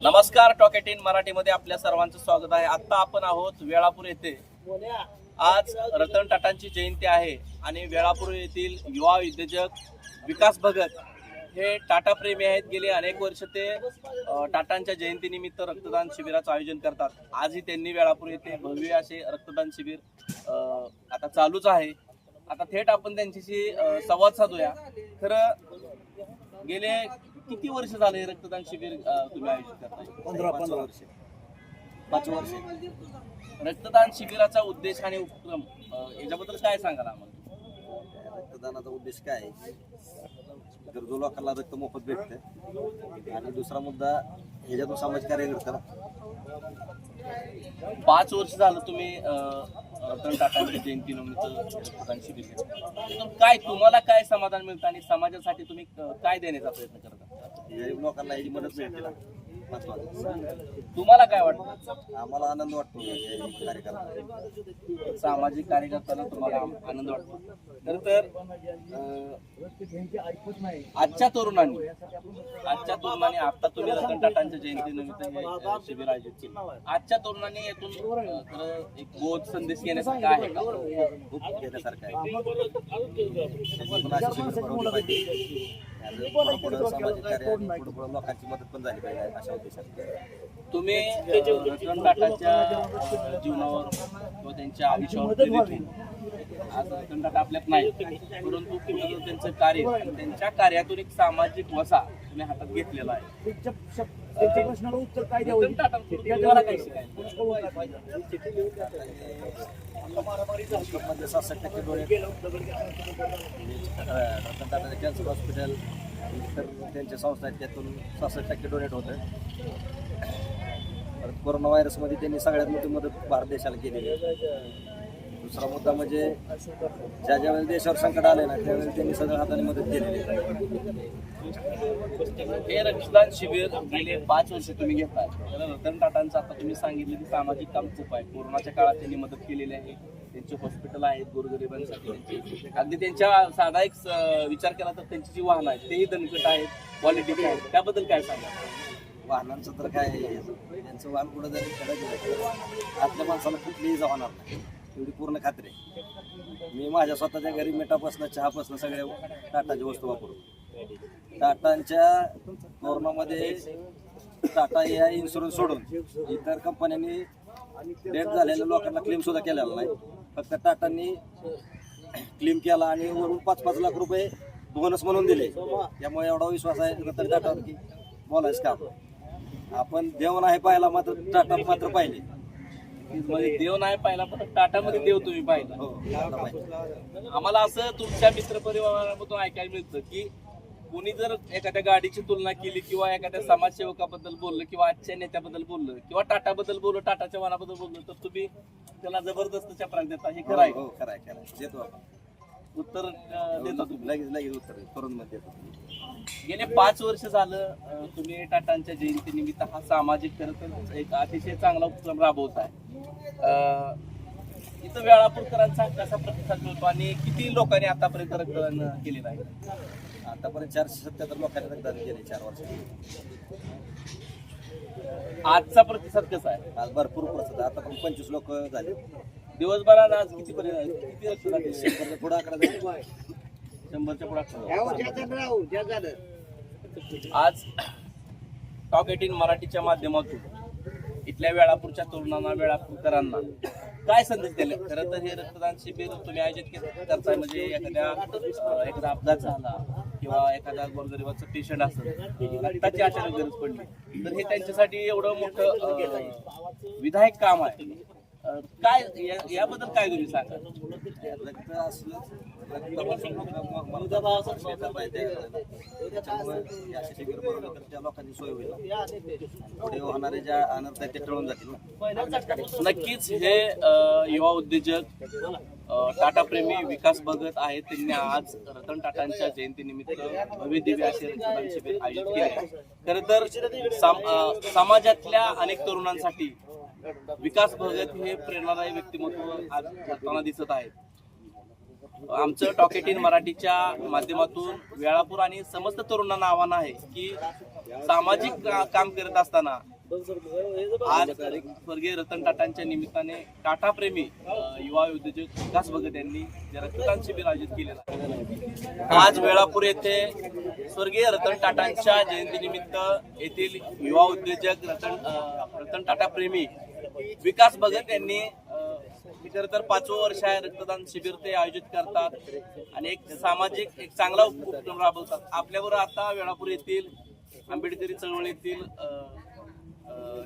नमस्कार, टॉक 18 मराठीमध्ये आपल्या सर्वांचं स्वागत आहे. आता आपण आहोत वेळापूर येथे. आज रतन टाटांची जयंती आहे आणि वेळापूर येथील युवा उद्योजक विकास भगत हे टाटा प्रेमी आहेत. गेले अनेक वर्ष ते टाटांच्या जयंतीनिमित्त रक्तदान शिबिराचं आयोजन करतात. आजही त्यांनी वेळापूर येथे भव्य असे रक्तदान शिबिर आता चालूच आहे. आता थेट आपण त्यांच्याशी संवाद साधूया. तर गेले किती वर्ष झाले रक्तदान शिबिर तुम्ही आयोजित करताय? 15 वर्ष. 5 वर्ष. रक्तदान शिबिराचा उद्देश आणि उपक्रम याच्याबद्दल काय सांगाल आम्हाला? रक्तदानाचा उद्देश काय आहे? गरजू लोकांना रक्त मोफत भेटतं आणि दुसरा मुद्दा ह्याच्यातून सामाजिक कार्य करताना 5 वर्ष झालं तुम्ही रतन टाटांच्या जयंतीनिमित्त रक्तदान शिबिर घेता. काय तुम्हाला काय समाधान मिळतं आणि समाजासाठी तुम्ही काय देण्याचा प्रयत्न करता? गरीब लोकांना याची मदत मिळते ना, महत्वाचं. तुम्हाला काय वाटतं? आम्हाला आनंद वाटतो हे कार्य करताना. सामाजिक कार्य करताना तुम्हाला आनंद वाटतो. तर आजच्या तरुणांनी आता तुम्ही रतन टाटांच्या जयंतीनिमित्त हे शिबिर आयोजित केलं. आजच्या तरुणांनी यातून एक बोध संदेश घेण्यासारखा आहे का? खूप घेण्यासारखं आहे. पण अशी शिबिरं भरवली पाहिजे. पुढं सामाजिक कार्य आणि पुढं लोकांची मदत पण झाली पाहिजे अशा उद्देशाने. तुम्ही रतन टाटाच्या जीवनावर किंवा त्यांच्या आयुष्यावर प्रेरित होऊन आज रतन टाटा आपल्यात नाही, परंतु कुठं त्यांचं कार्य आणि त्यांच्या कार्यातून एक सामाजिक वसा तुम्ही हातात घेतलेला आहे. त्यांच्या प्रश्नाला उत्तर काय द्यावं? रतन टाटा तुम्हाला काय शिकायचं? म्हणजे 66% donate Ratan Tata cancer hospital तर त्यांच्या संस्था आहेत, त्यातून 66% डोनेट होतं. परत कोरोना व्हायरसमध्ये त्यांनी सगळ्यात मोठी मदत भारत देशाला केलेली आहे. दुसरा मुद्दा म्हणजे ज्यावेळेला देशावर संकट आले ना त्यावेळेला त्यांनी सगळ्या हाताने मदत केलेली आहे. हे रक्तदान शिबिर गेले 5 वर्ष तुम्ही घेताय. तर रतन टाटांचं आता तुम्ही सांगितलं की सामाजिक काम खूप आहे. कोरोनाच्या काळात त्यांनी मदत केलेली आहे. त्यांचे हॉस्पिटल आहेत गोरगरिबांसाठी. अगदी त्यांच्या साधा एक विचार केला तर त्यांची जी वाहनं आहेत तेही दणकट आहेत, क्वालिटीचे आहेत. त्याबद्दल काय सांगा? वाहनांचं तर काय आहे, त्यांचं वाहन कुठं जरी खेळत आपल्या माणसाला कुठलीही जाणार नाही एवढी पूर्ण खात्री आहे. मी माझ्या स्वतःच्या घरी मिठापासून चहापासून सगळ्या टाटाची वस्तू वापरतो. टाटांच्या कोरोनामध्ये टाटा या इन्शुरन्स सोडून इतर कंपन्यांनी डेथ झालेल्या लोकांना क्लेम सुद्धा केलेला नाही. फक्त टाटांनी क्लेम केला आणि वरून 5-5 लाख रुपये बोनस म्हणून दिले. त्यामुळे एवढा विश्वास आहे रतन टाटावर की बोलायचं काम. आपण देव नाही पाहिला मात्र टाटा मात्र पाहिले. म्हणजे देव नाही पाहिला पण टाटामध्ये देव तुम्ही पाहिला. हो, टाटा पाहिले. आम्हाला असं तुमच्या मित्रपरिवारामधून ऐकायला मिळतं की कोणी जर एखाद्या गाडीची तुलना केली किंवा एखाद्या समाजसेवकाबद्दल बोललं किंवा आजच्या नेत्याबद्दल बोललं किंवा टाटाबद्दल बोललं, टाटाच्या वाहनाबद्दल बोललं तर तुम्ही त्याला जबरदस्त चपराक देता. हे खरं आहे? हो, खरं आहे. देतो आपण उत्तर देता तुम्ही? लगेच उत्तर करून मध्ये देतो. गेले 5 वर्ष झालं तुम्ही टाटांच्या जयंतीनिमित्त हा सामाजिक खरं तर एक अतिशय चांगला उपक्रम राबवत आहे. इथं वेळापूरकरांचा कसा प्रतिसाद मिळतो आणि किती लोकांनी आतापर्यंत रक्तदान केलेलं आहे? आतापर्यंत 477 लोकांनी रक्तदान केले 4 वर्षात. आजचा प्रतिसाद कसा आहे? आज भरपूर प्रतिसाद. आता पण 25 लोक झाले. दिवसभरात आज किती रक्तदान केले? 100च्या पुढे आकडा झाला. 100च्या पुढे आकडा. आज टॉक 18 मराठीच्या माध्यमातून इथल्या वेळापूरच्या तरुणांना, वेळापूरकरांना काय संदेश दिले? खरं तर हे रक्तदान शिबिर तुम्ही आयोजित करताय म्हणजे एखादा अपघात झाला किंवा एखादा गोरगरिबाचं पेशंट असेल, रक्ताची अचानक गरज पडली तर हे त्यांच्यासाठी एवढं मोठं विधायक काम आहे. काय याबद्दल काय तुम्ही सांगा? रक्त असलं त्या लोकांची सोय होईल. पुढे होणारे ज्या अनर्थ आहेत ते टळून जातील. नक्कीच हे युवा उद्योजक टाटा प्रेमी विकास भगत आहेत. त्यांनी आज रतन टाटांच्या जयंतीनिमित्त भव्य दिव्य असे रक्तदान शिबिर आयोजित केले. खरं तर समाजातल्या अनेक तरुणांसाठी विकास भगत हे प्रेरणादायी व्यक्तिमत्व आज करताना दिसत आहेत. आमचं टॉक 18 मराठीच्या माध्यमातून वेळापूर आणि समस्त तरुणांना आव्हान आहे की सामाजिक काम करत असताना आज स्वर्गीय रतन टाटांच्या निमित्ताने टाटा प्रेमी युवा उद्योजक विकास भगत यांनी जे रक्तदान शिबिर आयोजित केलेलं आहे. आज वेळापूर येथे स्वर्गीय रतन टाटांच्या जयंतीनिमित्त येथील युवा उद्योजक रतन टाटा प्रेमी विकास भगत यांनी खरं तर 5वं वर्ष आहे रक्तदान शिबिर ते आयोजित करतात आणि एक सामाजिक एक चांगला उपक्रम राबवतात. आपल्याबरोबर आता वेळापूर येथील आंबेडकरी चळवळीतील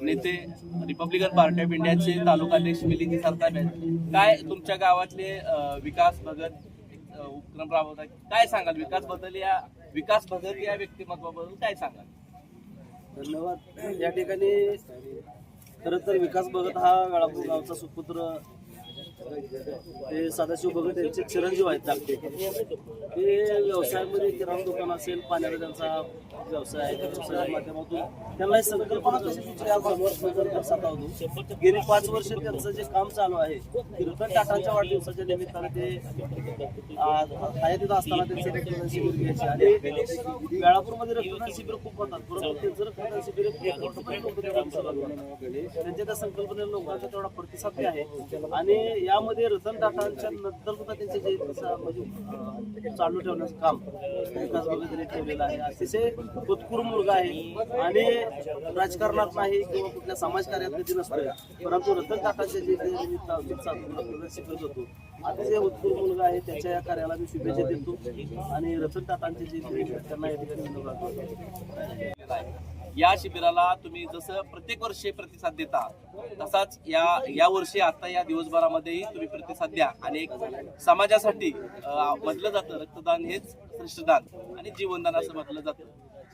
नेते रिपब्लिकन पार्टी ऑफ इंडियाचे तालुकाध्यक्ष मिलिंद सरताप आहेत. काय तुमच्या गावातले विकास भगत उपक्रम राबवतात, काय सांगाल विकास भगत या व्यक्तिमत्वाबद्दल काय सांगाल? धन्यवाद. या ठिकाणी खरं तर विकास भगत हा वेळापूर गावचा सुपुत्र ते सदाशिव भगत यांचे चिरंजीव आहेत धाकटे. ते व्यवसायामध्ये किराणा दुकान असेल, पाण्याचा त्यांचा व्यवसाय आहे. त्या व्यवसायाच्या माध्यमातून त्यांना ही संकल्पना कशी सुचली होतो. गेली 5 वर्ष त्यांचं जे काम चालू आहे रतन टाटांच्या वाढदिवसाच्या निमित्ताने ते हयातीत असताना त्यांचे रक्तदान शिबिर घ्यायचे आणि वेळापूरमध्ये रक्तदान शिबिर खूप होतात, परंतु त्यांचं रक्तदान शिबिर त्यांच्या त्या संकल्पनेला लोकांचा तेवढा प्रतिसाद आहे. आणि यामध्ये रतन टाटांच्या नंतर सुद्धा त्यांचे जे म्हणजे चालू ठेवण्याचं काम विकास भगत ठेवलेलं आहे. अतिशय उत्कृष्ट मुलगा आहे आणि राजकारणात नाही किंवा कुठल्या समाजकार्यात कधी नसतं, परंतु रतन टाटांचे जे रक्तदान शिबिर होतो अतिशय उत्कृष्ट मुलगा आहे. त्याच्या या कार्याला मी शुभेच्छा देतो आणि रतन टाटांचे जे त्यांना या ठिकाणी या शिबिराला तुम्ही जसं प्रत्येक वर्षी प्रतिसाद देता तसाच या वर्षी आता या दिवसभरामध्येही तुम्ही प्रतिसाद द्या आणि एक समाजासाठी म्हटलं जातं रक्तदान हेच श्रेष्ठदान आणि जीवनदान असं म्हटलं जातं.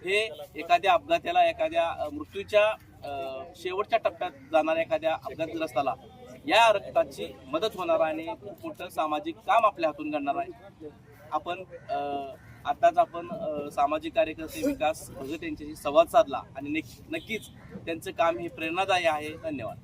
हे एखाद्या अपघाताला एखाद्या मृत्यूच्या शेवटच्या टप्प्यात जाणाऱ्या एखाद्या अपघातग्रस्ताला या रक्ताची मदत होणार आणि खूप मोठं सामाजिक काम आपल्या हातून घडणार आहे. आपण आताच आपण सामाजिक कार्यकर्ते विकास भगत यांच्याशी संवाद साधला आणि नक्कीच त्यांचं काम हे प्रेरणादायी आहे. धन्यवाद.